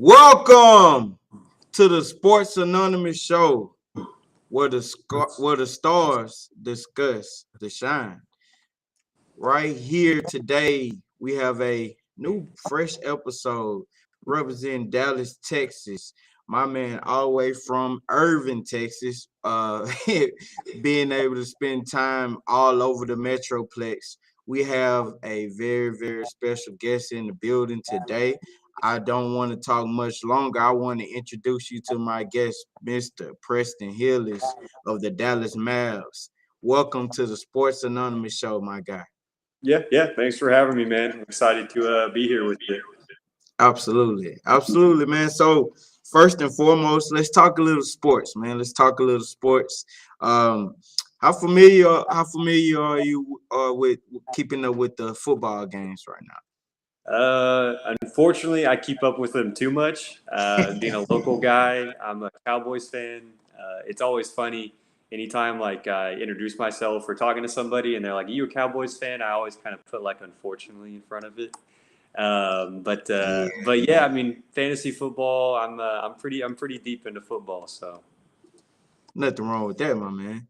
Welcome to the Sports Anonymous Show, where the stars discuss the shine. Right here today, we have a new, fresh episode representing Dallas, Texas. My man, all the way from Irving, Texas, being able to spend time all over the Metroplex. We have a very, very special guest in the building today. I don't want to talk much longer. I want to introduce you to my guest, Mr. Peyton Hillis of the Dallas Mavs. Welcome to the Sports Anonymous Show, my guy. Yeah. Thanks for having me, man. I'm excited to be here with you. Absolutely, man. So first and foremost, let's talk a little sports, man. Let's talk a little sports. Um, how familiar are you with keeping up with the football games right Unfortunately, I keep up with them too much. Being a local guy, I'm a Cowboys fan. It's always funny anytime I introduce myself or talking to somebody and they're like, "Are you a Cowboys fan?" I always kind of put unfortunately in front of it. now? But yeah, I mean, fantasy football. I'm pretty deep into football. So Nothing wrong with that, my man.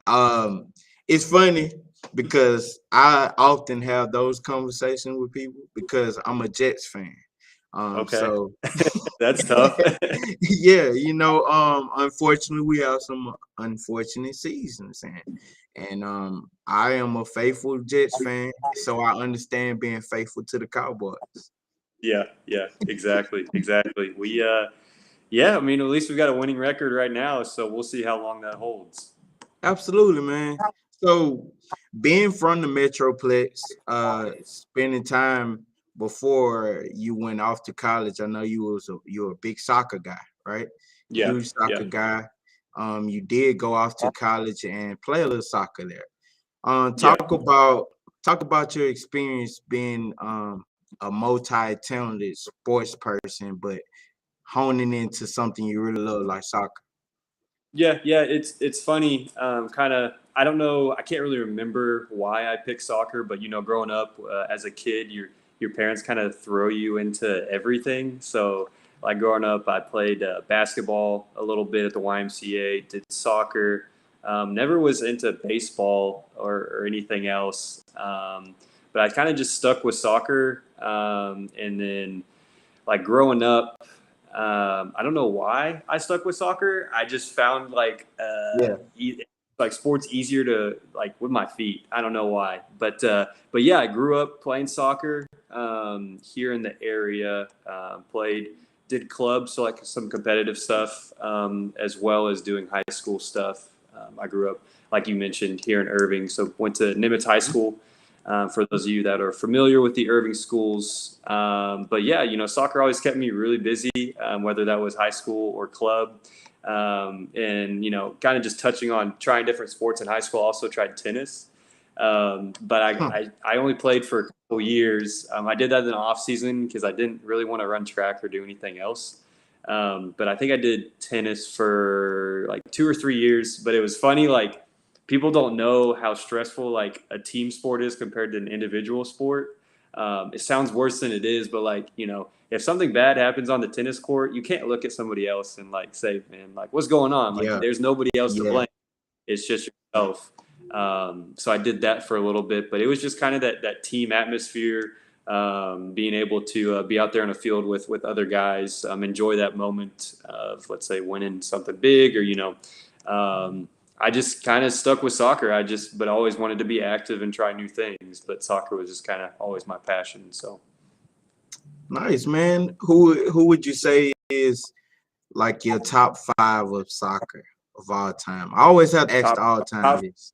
Um, it's funny because I often have those conversations with people because I'm a Jets fan. okay, So that's tough. yeah, unfortunately we have some unfortunate seasons and I am a faithful Jets fan, so I understand being faithful to the Cowboys. Yeah, exactly. Yeah, I mean, at least we've got a winning record right now, so we'll see how long that holds. Absolutely, man. So being from the Metroplex, spending time before you went off to college, I know you're a big soccer guy, right? Yeah, Huge yeah, soccer guy. You did go off to college and play a little soccer there. Um, yeah. talk about talk about your experience being a multi-talented sports person, but honing into something you really love like soccer. Yeah. It's funny. Kind of. I don't know. I can't really remember why I picked soccer, but growing up as a kid, your parents kind of throw you into everything. So, like growing up, I played basketball a little bit at the YMCA. Did soccer. Never was into baseball or anything else. But I kind of just stuck with soccer. And then, like growing up. I don't know why I stuck with soccer. I just found Yeah. like sports easier to like with my feet. I don't know why, but yeah, I grew up playing soccer here in the area. Did clubs, so like some competitive stuff, as well as doing high school stuff. I grew up, like you mentioned, here in Irving, so went to Nimitz High School. For those of you that are familiar with the Irving schools. But yeah, soccer always kept me really busy, whether that was high school or club. And, kind of just touching on trying different sports in high school, I also tried tennis. But Huh. I only played for a couple years. I did that in the off season because I didn't really want to run track or do anything else. But I think I did tennis for like 2 or 3 years. But it was funny, like people don't know how stressful like a team sport is compared to an individual sport. It sounds worse than it is, but if something bad happens on the tennis court, you can't look at somebody else and like say, "Man, like what's going on?" Like Yeah, there's nobody else to yeah. blame. It's just yourself. So I did that for a little bit, but it was just kind of that team atmosphere, being able to be out there in a field with other guys, enjoy that moment of, let's say, winning something big, or I just kind of stuck with soccer. But always wanted to be active and try new things. But soccer was just kind of always my passion. So Nice, man. Who would you say is like your top five of soccer of all time? I always have to ask top the all time top this.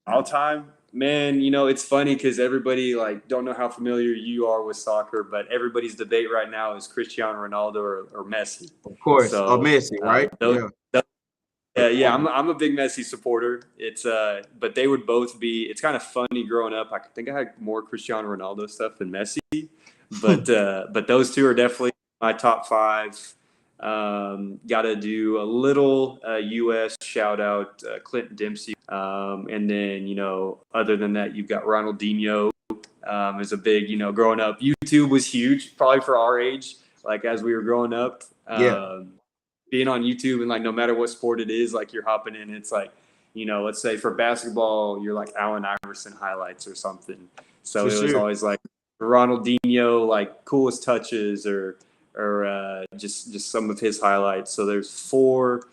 all time, man. It's funny because everybody like don't know how familiar you are with soccer, but everybody's debate right now is Cristiano Ronaldo or Messi. Of course, So Messi, right? those. Yeah. Yeah, I'm a big Messi supporter. But they would both be. It's kind of funny growing up. I think I had more Cristiano Ronaldo stuff than Messi, but those two are definitely my top five. Got to do a little U.S. shout out, Clint Dempsey, and then other than that, you've got Ronaldinho. Is a big growing up. YouTube was huge, probably for our age. like as we were growing up. Yeah, Being on YouTube and like no matter what sport it is, like you're hopping in, it's like, let's say for basketball, you're like Allen Iverson highlights or something. So for it was sure. always like Ronaldinho, like coolest touches or just some of his highlights. So there's four,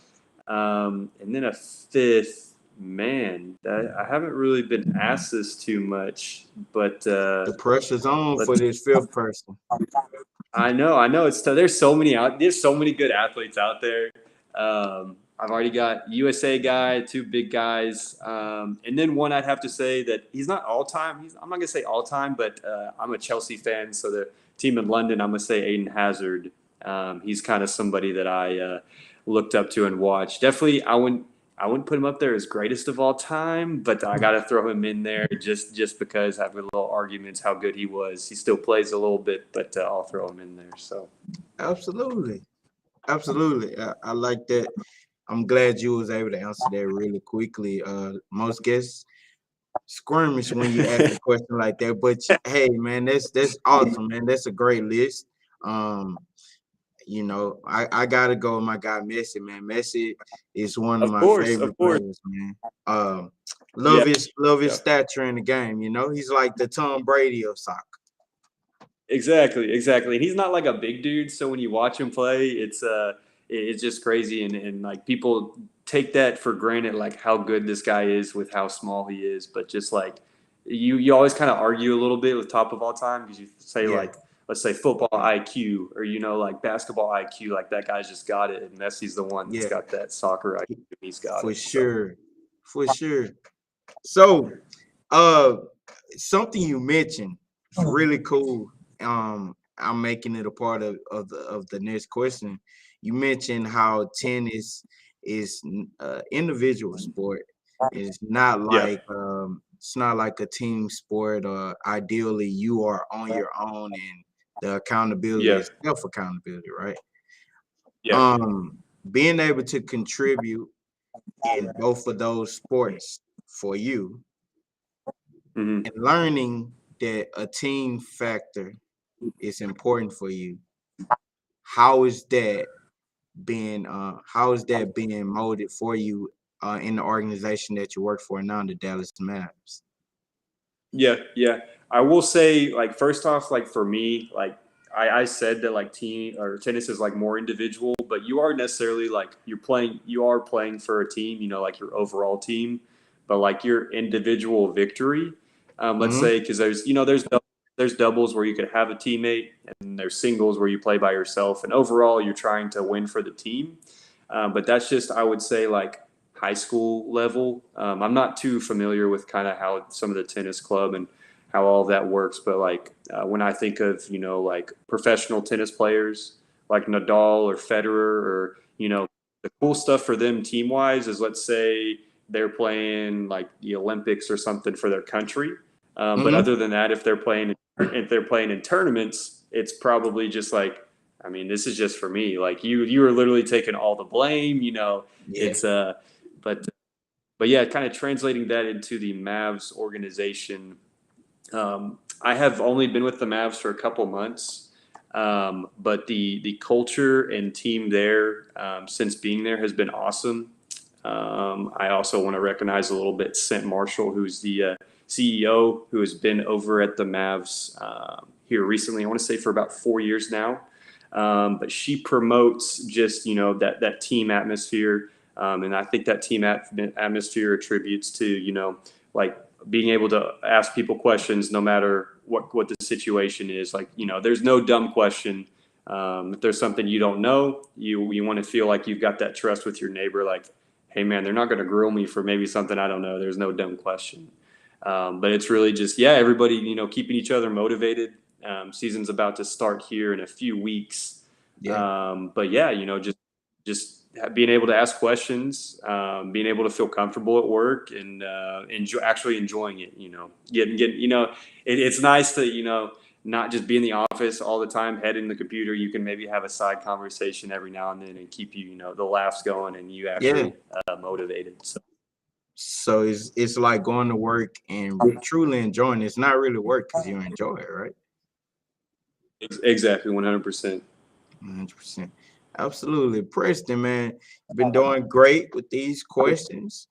and then a fifth. Man, I haven't really been asked this too much, but The pressure's on let's for this fifth person. I know. There's so many There's so many good athletes out there. I've already got USA guy, two big guys, and then one I'd have to say that he's not all time. I'm not gonna say all time, but I'm a Chelsea fan, so the team in London, I'm gonna say Aiden Hazard. He's kind of somebody that I looked up to and watched. Definitely, I wouldn't put him up there as greatest of all time, but I got to throw him in there just because I have a little arguments how good he was. He still plays a little bit, but I'll throw him in there. So Absolutely. Absolutely. I like that. I'm glad you was able to answer that really quickly. Most guests skirmish when you ask a question like that, but hey, man, that's awesome, man. That's a great list. Um, I gotta go with my guy Messi, man. Messi is one of my of favorite course, players, man. yeah, Love his yeah. stature in the game. He's like the Tom Brady of soccer. Exactly. And he's not like a big dude, so when you watch him play, it's just crazy and like people take that for granted, like how good this guy is with how small he is. But just like you always kind of argue a little bit with top of all time because you say Yeah, like let's say football IQ or like basketball IQ, like that guy's just got it, and Messi's the one that's yeah, got that soccer IQ. He's got for it. So sure, for sure. So, uh, something you mentioned is really cool. I'm making it a part of the next question. You mentioned how tennis is individual sport. yeah, It's not like a team sport, or ideally you are on your own and the accountability yeah, is self accountability, right? yeah. Um, Being able to contribute in both of those sports for you Hmm. and learning that a team factor is important for you. How is that being molded for you in the organization that you work for now, the Dallas Mavs? Yeah. I will say, like, first off, like for me, like I said that like team or tennis is like more individual, but you are necessarily like you are playing for a team, like your overall team, but like your individual victory. Let's Mm-hmm. say because there's doubles where you could have a teammate, and there's singles where you play by yourself, and overall you're trying to win for the team. But that's just I would say like high school level. I'm not too familiar with kind of how some of the tennis club and how all of that works, but like when I think of like professional tennis players like Nadal or Federer or the cool stuff for them team wise is let's say they're playing like the Olympics or something for their country. But Mm-hmm. other than that, if they're playing in tournaments, it's probably just like I mean, this is just for me. Like you are literally taking all the blame. Yeah. It's but but yeah, kind of translating that into the Mavs organization. I have only been with the Mavs for a couple months, but the culture and team there since being there has been awesome. I also want to recognize a little bit Sent Marshall, who's the CEO, who has been over at the Mavs here recently. I want to say for about 4 years now. But she promotes just that team atmosphere, and I think that team atmosphere attributes to like being able to ask people questions no matter what the situation is. Like there's no dumb question. If there's something you don't know, you want to feel like you've got that trust with your neighbor. Like, hey man, they're not going to grill me for maybe something I don't know. There's no dumb question. But it's really just everybody keeping each other motivated. Season's about to start here in a few weeks. Yeah. But just being able to ask questions, being able to feel comfortable at work, and actually enjoying it. Getting it's nice to not just be in the office all the time, head in the computer. You can maybe have a side conversation every now and then and keep the laughs going, and you Yeah. actually motivated. So So it's like going to work and truly enjoying it. It's not really work because you enjoy it, right? exactly 100%. 100%. Absolutely. Preston, man, you've been doing great with these questions.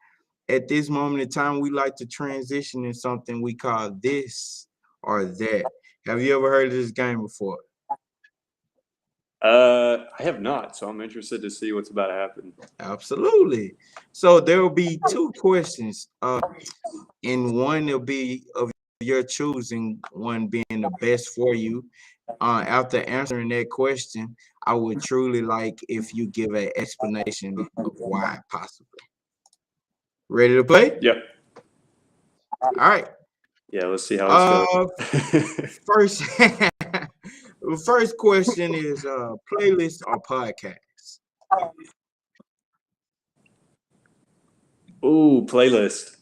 At this moment in time, we like to transition in something we call this or that. Have you ever heard of this game before? I have not, so I'm interested to see what's about to happen. Absolutely. So there will be two questions. In one, it'll be of your choosing, one being the best for you. After answering that question, I would truly like if you give an explanation of why, possibly. Ready to play? Yeah. All right. Yeah, let's see how Uh, this goes. first, the first question is playlist or podcast? Ooh, playlist.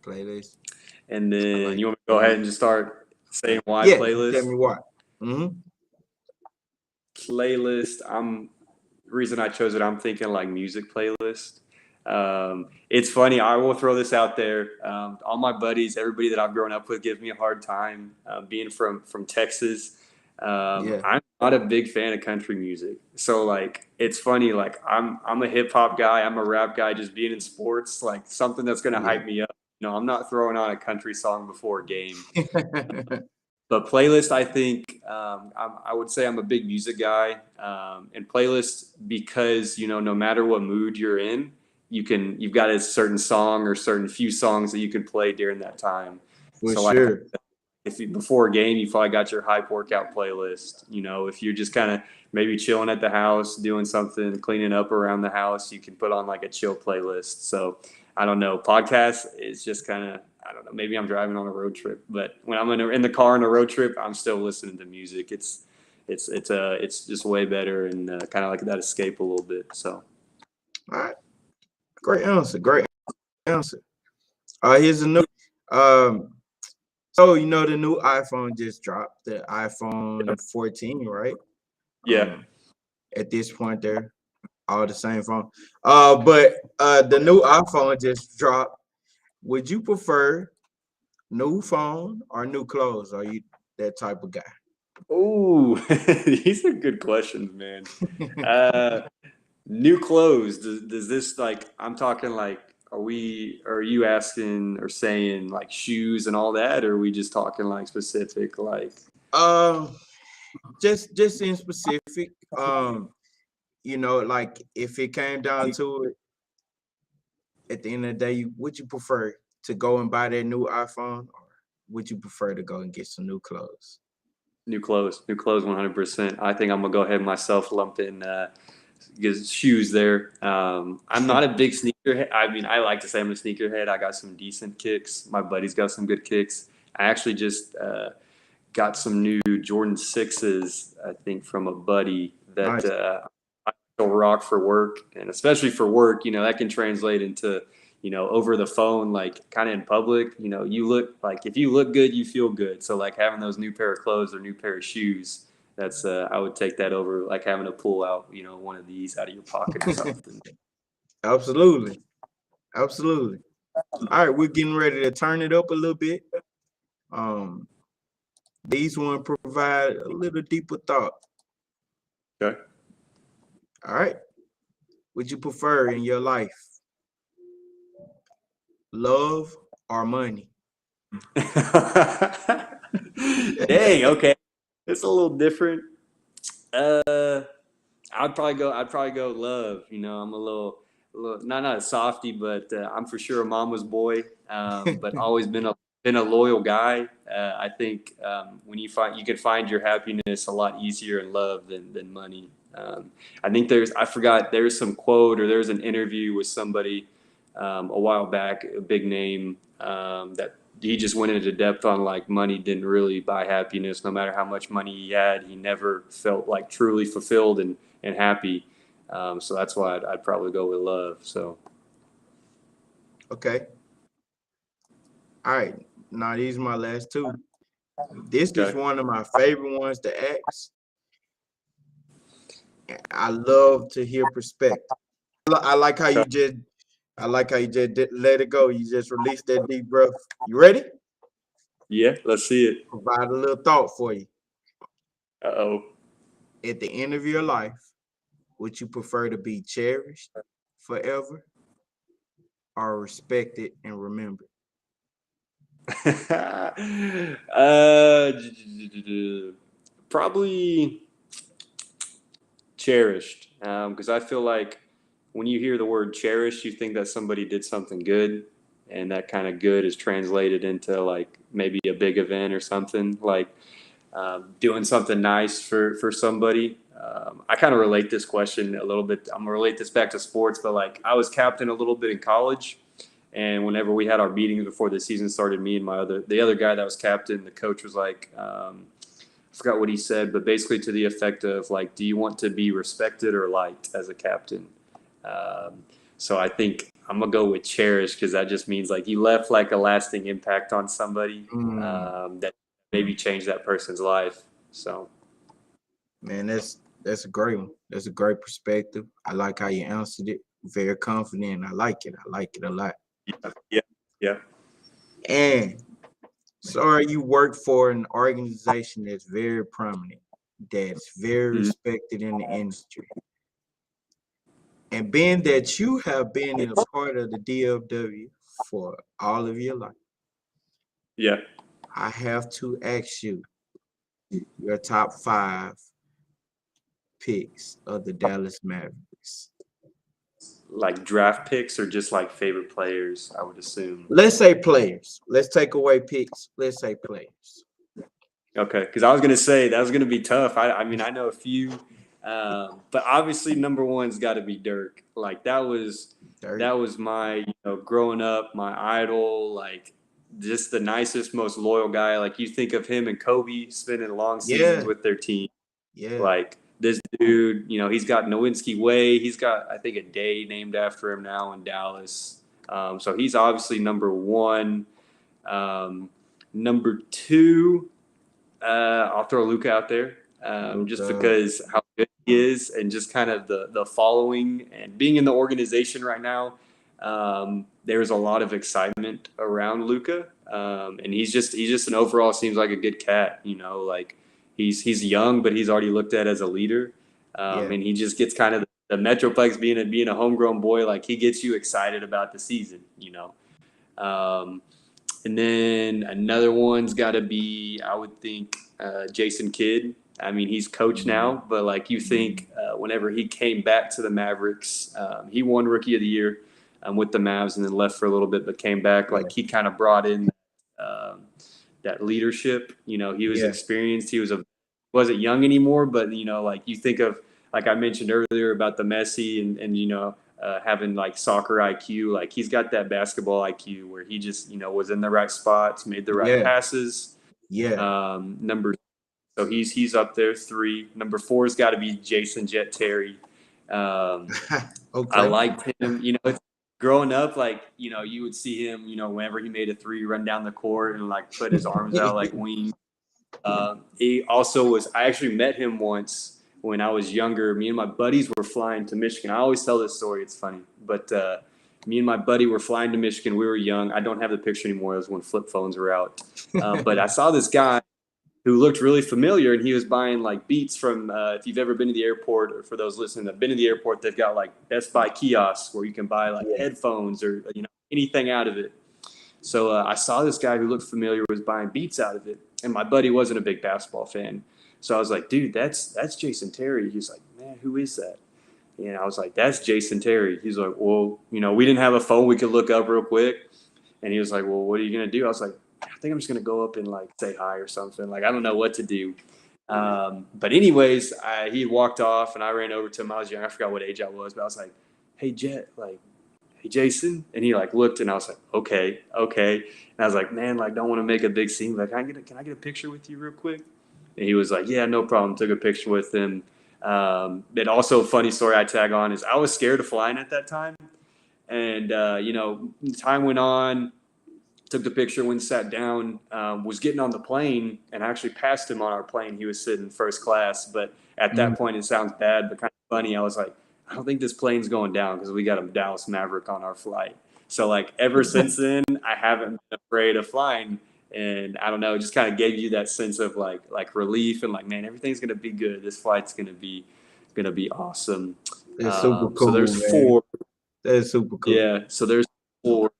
Playlist. And I then like you it. want me to go ahead and just start saying why Yeah, tell playlist? me why. Mm-hmm. Playlist. Reason I chose it, I'm thinking like music playlist. It's funny. I will throw this out there. All my buddies, everybody that I've grown up with, gives me a hard time. Being from Texas, Yeah. I'm not a big fan of country music. So like, it's funny. Like I'm a hip hop guy. I'm a rap guy. Just being in sports, like something that's gonna Yeah. hype me up. I'm not throwing on a country song before a game. But playlist, I think I would say I'm a big music guy, and playlist because no matter what mood you're in, you've got a certain song or certain few songs that you can play during that time. For So like sure. if before a game, you probably got your hype workout playlist. If you're just kind of maybe chilling at the house, doing something, cleaning up around the house, you can put on like a chill playlist. So I don't know. Podcast is just kind of, I don't know. Maybe I'm driving on a road trip, but when I'm in the car on a road trip, I'm still listening to music. It's just way better and kind of like that escape a little bit. So All right. Great answer. Great answer. Here's a new. Um, so the new iPhone just dropped, the iPhone 14, right? yeah. At this point, they're all the same phone. But the new iPhone just dropped. Would you prefer new phone or new clothes? Are you that type of guy? Oh, these are good questions, man. Uh, New clothes. Does this like I'm talking like are you asking or saying like shoes and all that, or are we just talking like specific like Um, just in specific. Like if it came down to it, at the end of the day, would you prefer to go and buy that new iPhone, or would you prefer to go and get some new clothes? new clothes? New clothes 100%. I think I'm gonna go ahead and myself lump in get shoes there. I'm not a big sneakerhead. I mean, I like to say I'm a sneakerhead. I got some decent kicks. My buddy's got some good kicks. I actually just got some new Jordan 6s, I think, from a buddy that Nice. I still rock for work. And especially for work, that can translate into, over the phone, like kind of in public, you look like if you look good, you feel good. So, like having those new pair of clothes or new pair of shoes, that's, I would take that over like having to pull out, one of these out of your pocket or something. Absolutely. Absolutely. All right, we're getting ready to turn it up a little bit. Um, these one provide a little deeper thought. Okay. All right. Would you prefer in your life love or money? Dang, okay. It's a little different. Uh, I'd probably go love. I'm not a softie, but I'm for sure a mama's boy. But always been a loyal guy. I think when you can find your happiness a lot easier in love than money. I think I forgot there's some quote or there's an interview with somebody a while back, a big name that he just went into depth on like money didn't really buy happiness. No matter how much money he had, he never felt like truly fulfilled and happy. So that's why I'd probably go with love. So Okay. All right. Now these are my last two. This is okay. one of my favorite ones to ask. I love to hear perspective. I like how you just let it go. You just released that deep breath. You ready? Yeah, let's see it. Provide a little thought for you. Uh-oh. at the end of your life, would you prefer to be cherished forever or respected and remembered? Probably cherished, because I feel like when you hear the word cherished, you think that somebody did something good, and that kind of good is translated into like maybe a big event or something like doing something nice for somebody. I kind of relate this question a little bit. I'm gonna relate this back to sports, but like I was captain a little bit in college, and whenever we had our meetings before the season started, me and the other guy that was captain, the coach was like, I forgot what he said, but basically to the effect of like, do you want to be respected or liked as a captain? Um, so I think I'm gonna go with cherish because that just means like you left like a lasting impact on somebody that maybe changed that person's life. So Man, that's a great one. That's a great perspective. I like how you answered it. Very confident. I like it. I like it a lot. yeah, yeah. And so you work for an organization that's very prominent, that's very Mhm. respected in the industry. And being that you have been in a part of the DFW for all of your life, Yeah. I have to ask you your top 5 picks of the Dallas Mavericks. Like draft picks or just like favorite players, I would assume. Let's say players. Let's take away picks. Let's say players. Okay, because I was gonna say that was gonna be tough. I mean, I know a few, but obviously number one's got to be Dirk. Like Dirk. that was my growing up, my idol. Like just the nicest, most loyal guy. Like you think of him and Kobe spending long seasons Yeah. with their team. Yeah. Like this dude, he's got Nowinski Way. He's got I think a day named after him now in Dallas. So he's obviously number one. Number two. I'll throw Luca out there just Luka. because how good he is and just kind of the following and being in the organization right now. There's a lot of excitement around Luca, and he's just an overall seems like a good cat. Like he's young, but he's already looked at as a leader, Yeah. and he just gets kind of the Metroplex being a homegrown boy. Like he gets you excited about the season. Um, and then another one's got to be, I would think, Jason Kidd. I mean, he's coach now, but like you think, whenever he came back to the Mavericks, he won Rookie of the Year with the Mavs, and then left for a little bit, but came back. Like he kind of brought in um, that leadership. He was Yeah. experienced. Wasn't young anymore, but like you think of like I mentioned earlier about the Messi and having like soccer IQ. Like he's got that basketball IQ where he just was in the right spots, made the right Yeah. passes. Yeah. Number so he's up there 3. Number 4's got to be Jason Jet Terry. I Okay. liked him. It's, growing up, like you would see him. Whenever he made a 3, run down the court and like put his arms out like wings. He also was. I actually met him once when I was younger. Me and my buddies were flying to Michigan. I always tell this story. It's funny, but me and my buddy were flying to Michigan. We were young. I don't have the picture anymore. It was when flip phones were out. But I saw this guy who looked really familiar, and he was buying like Beats from. If you've ever been to the airport, or for those listening that've been to the airport, they've got like Best Buy kiosks where you can buy like headphones or anything out of it. So I saw this guy who looked familiar was buying Beats out of it, and my buddy wasn't a big basketball fan. So I was like, "Dude, that's Jason Terry." He's like, "Man, who is that?" And I was like, "That's Jason Terry." He's like, "Well, we didn't have a phone we could look up real quick." And he was like, "Well, what are you gonna do?" I was like, "I think I'm just gonna go up and like say hi or something. Like I don't know what to do." But anyways, he walked off, and I ran over to him. I was young. I forgot what age I was, but I was like, "Hey, Jet, like." Hey Jason, and he like looked, and I was like, okay. And I was like, man, like don't want to make a big scene. Like, can I get a picture with you real quick? And he was like, yeah, no problem. Took a picture with him. And also, funny story I tag on is I was scared of flying at that time, and time went on. Took the picture, went and sat down. Was getting on the plane, and I actually passed him on our plane. He was sitting first class, but at that point, it sounds bad, but kind of funny. I was like, I don't think this plane's going down because we got a Dallas Maverick on our flight. So like ever since then, I haven't been afraid of flying. And I don't know, it just kind of gave you that sense of like relief and like, man, everything's gonna be good. This flight's gonna be awesome. That's super So cool, there's man. 4. That's super cool. Yeah. So there's 4,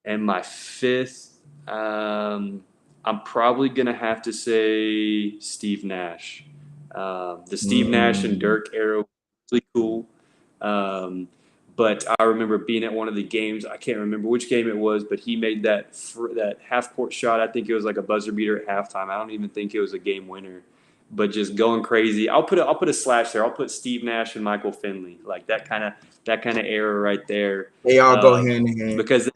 and my 5th, I'm probably gonna have to say Steve Nash. The Steve Nash and Dirk era was really cool. But I remember being at one of the games. I can't remember which game it was, but he made that half court shot. I think it was like a buzzer beater at halftime. I don't even think it was a game winner, but just going crazy. I'll put a slash there. I'll put Steve Nash and Michael Finley, like that kind of era right there. They all go hand in hand. Because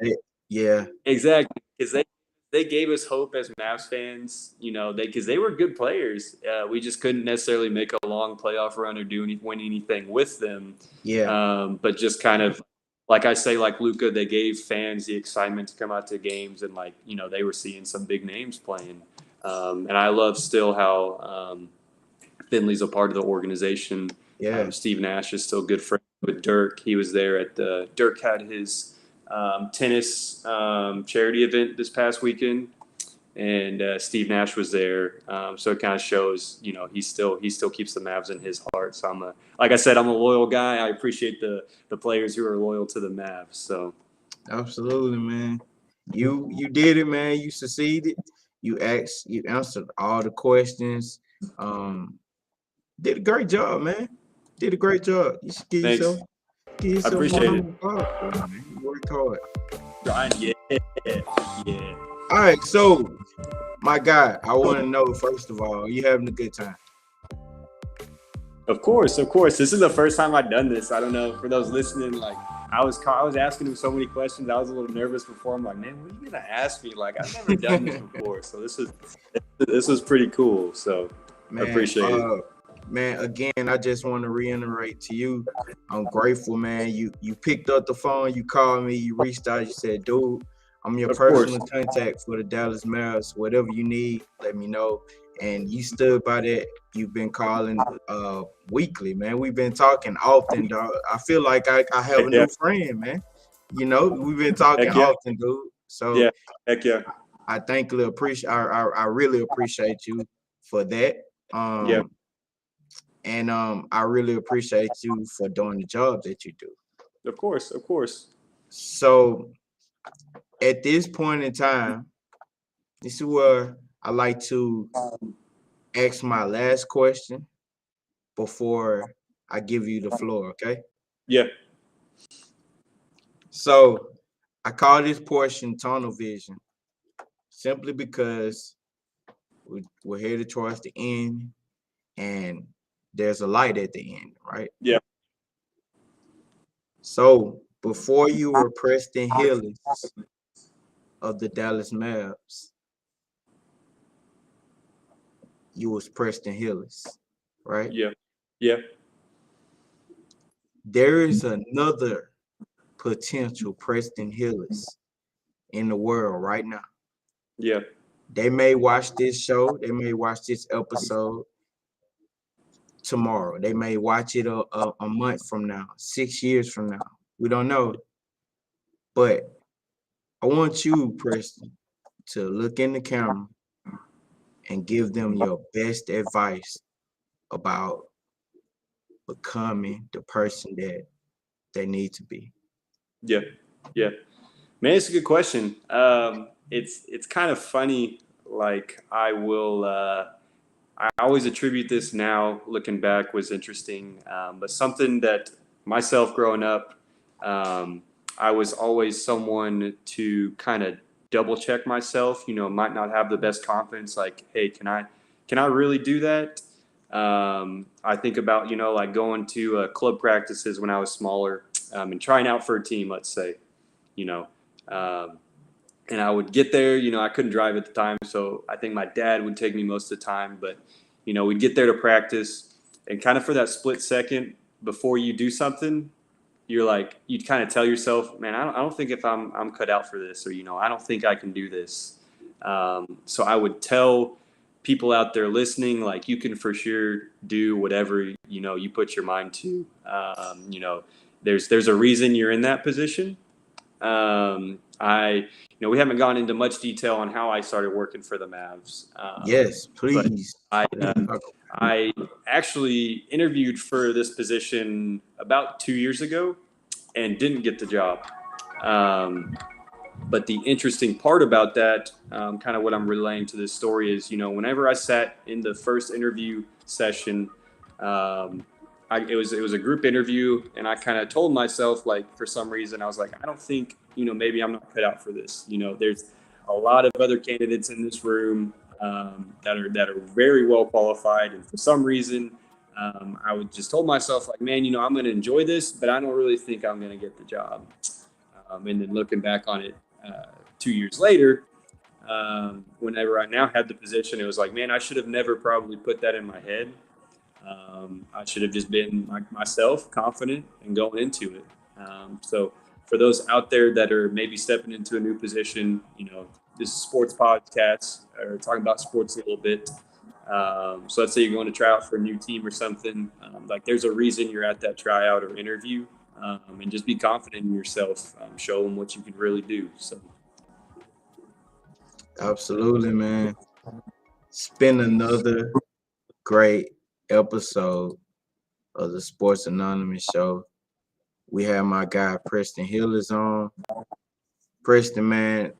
yeah, exactly, because they gave us hope as Mavs fans, because they were good players. We just couldn't necessarily make a long playoff run or win anything with them. Yeah. But just kind of, like I say, like Luka, they gave fans the excitement to come out to games, and they were seeing some big names playing. And I love still how Finley's a part of the organization. Yeah. Steve Nash is still good friends with Dirk. He was there Dirk had his tennis charity event this past weekend, and Steve Nash was there. So it kind of shows, he still keeps the Mavs in his heart. So like I said, I'm a loyal guy. I appreciate the players who are loyal to the Mavs. So absolutely, man. You did it, man. You succeeded. You answered all the questions. Did a great job, man. Did a great job. You should give thanks. yourself I appreciate it. Man. You worked hard. Yeah. All right, so my guy, I want to know, first of all, are you having a good time? Of course. This is the first time I've done this. I don't know, for those listening, like I was asking him so many questions. I was a little nervous before. I'm like, man, what are you gonna ask me? Like, I've never done this before. So this was pretty cool. So Man, I appreciate it. Man, again, I just want to reiterate to you, I'm grateful, man. You picked up the phone, you called me, you reached out, you said, dude, I'm your personal contact for the Dallas Mavericks. Whatever you need, let me know. And you stood by that. You've been calling weekly, man. We've been talking often, dog. I feel like I have a new friend, man. We've been talking often, dude. So yeah, heck yeah. I really appreciate you for that. And I really appreciate you for doing the job that you do. Of course. So at this point in time, this is where I like to ask my last question before I give you the floor, okay? Yeah. So I call this portion tunnel vision simply because we're headed towards the end and there's a light at the end, right? Yeah. So before you were Preston Hillis of the Dallas Mavs, you was Preston Hillis, right? Yeah. There is another potential Preston Hillis in the world right now. Yeah. They may watch this show. They may watch this episode tomorrow. They may watch it a month from now, 6 years from now. We don't know. But I want you, Preston, to look in the camera and give them your best advice about becoming the person that they need to be. Yeah. Man, it's a good question. It's kind of funny. Like I always attribute this now, looking back, was interesting. But something that myself growing up, I was always someone to kind of double check myself. Might not have the best confidence. Like, hey, can I really do that? I think about like going to club practices when I was smaller, and trying out for a team. Let's say, and I would get there. I couldn't drive at the time, so I think my dad would take me most of the time. But we'd get there to practice, and kind of for that split second before you do something, you'd kind of tell yourself, man, I don't think if I'm cut out for this, or I don't think I can do this. So I would tell people out there listening, like, you can for sure do whatever you put your mind to. There's a reason you're in that position. we haven't gone into much detail on how I started working for the Mavs. Yes, please. I actually interviewed for this position about 2 years ago and didn't get the job. But the interesting part about that, kind of what I'm relaying to this story is, whenever I sat in the first interview session, it was a group interview, and I kind of told myself, like, for some reason, I was like, I don't think, maybe I'm not cut out for this. There's a lot of other candidates in this room that are very well qualified, and for some reason, I would just told myself, like, man, I'm going to enjoy this, but I don't really think I'm going to get the job. And then looking back on it 2 years later, whenever I now had the position, it was like, man, I should have never probably put that in my head. I should have just been myself, confident, and going into it. So for those out there that are maybe stepping into a new position, this is sports podcast or talking about sports a little bit. So let's say you're going to try out for a new team or something. Like there's a reason you're at that tryout or interview, and just be confident in yourself. Show them what you can really do. So. Absolutely, man. It's been another great episode of the Sports Anonymous show. We have my guy Peyton Hillis on. Preston, man,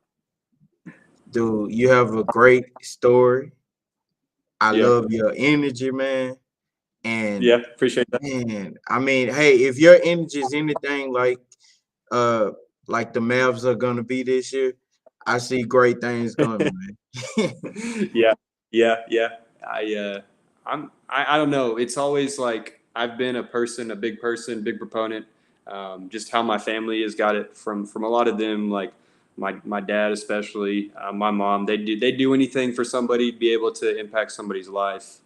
dude, you have a great story. I love your energy, man. And appreciate that. Man, I mean, hey, if your energy is anything like the Mavs are gonna be this year, I see great things coming, man. Yeah. I don't know. It's always like I've been a big proponent. Just how my family has got it from a lot of them, like my dad especially, my mom. They do anything for somebody to be able to impact somebody's life.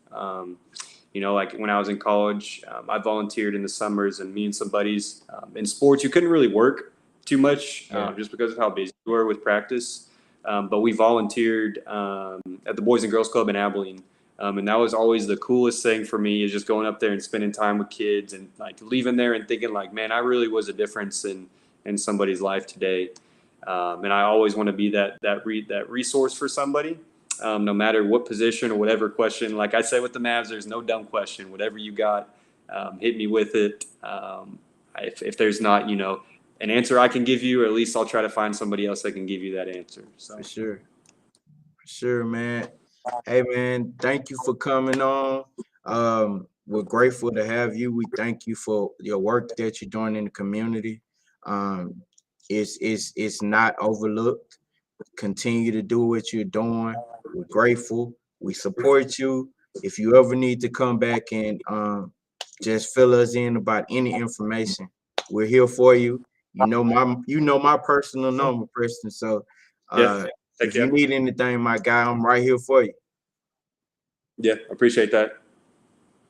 Like when I was in college, I volunteered in the summers, and me and some buddies in sports, you couldn't really work too much just because of how busy we were with practice. But we volunteered at the Boys and Girls Club in Abilene. And that was always the coolest thing for me, is just going up there and spending time with kids and like leaving there and thinking like, man, I really was a difference in somebody's life today. And I always want to be that resource for somebody. No matter what position or whatever question. Like I said with the Mavs, there's no dumb question. Whatever you got, hit me with it. If there's not, an answer I can give you, or at least I'll try to find somebody else that can give you that answer. So. For sure, man. Hey, man, thank you for coming on. We're grateful to have you. We thank you for your work that you're doing in the community. It's not overlooked. Continue to do what you're doing. We're grateful. We support you. If you ever need to come back and just fill us in about any information, we're here for you. You know my personal number, Preston. So if you need anything, my guy, I'm right here for you. Yeah, appreciate that.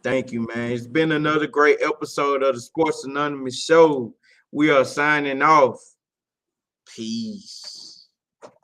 Thank you, man. It's been another great episode of the Sports Anonymous show. We are signing off. Peace.